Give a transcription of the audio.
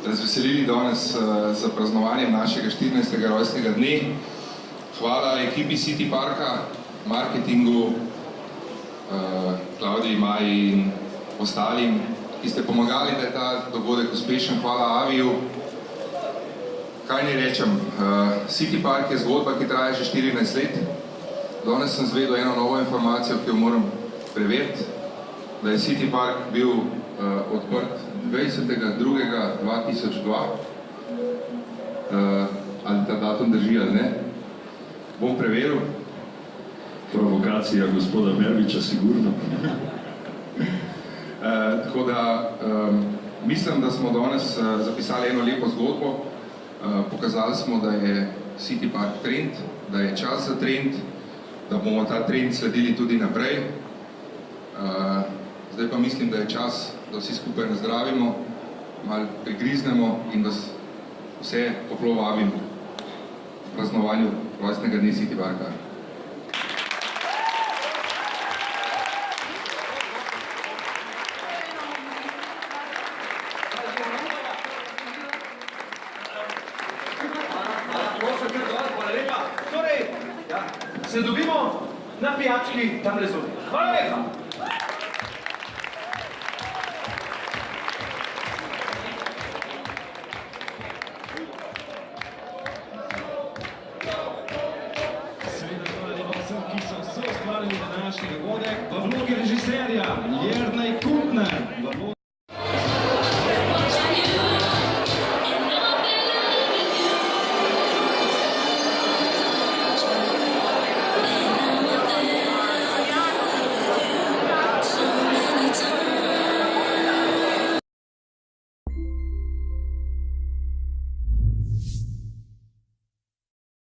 razveselili danes za praznovanje našega 14. rojstnega dne. Hvala ekipi City Parka, marketingu, Klaudiji, Maji in ostalim, ki ste pomagali, da je ta dogodek uspešen. Hvala Aviju. Kaj ne rečem, City Park je zgodba, ki traja že 14 let. Danes sem zvedel eno novo informacijo, ki jo moram preveriti, da je City Park bil odprt 20.2.2002. Ali ta datum drži ali ne? Bom preveril. Provokacija gospoda Merviča, sigurno. Tako da mislim, da smo danes zapisali eno lepo zgodbo. Pokazali smo, da je City Park trend, da je čas za trend, da bomo ta trend sledili tudi naprej. Zdaj pa mislim, da je čas, da vsi skupaj nazdravimo, malo prigriznemo in da vse toplo vabim v praznovanju rojstnega dne City Parka. Se dobimo na pijački tam le zunaj. Hvala lepa! Seveda hvala vsem, ki so soustvarili današnji dogodek v vlogi režiserja Jernej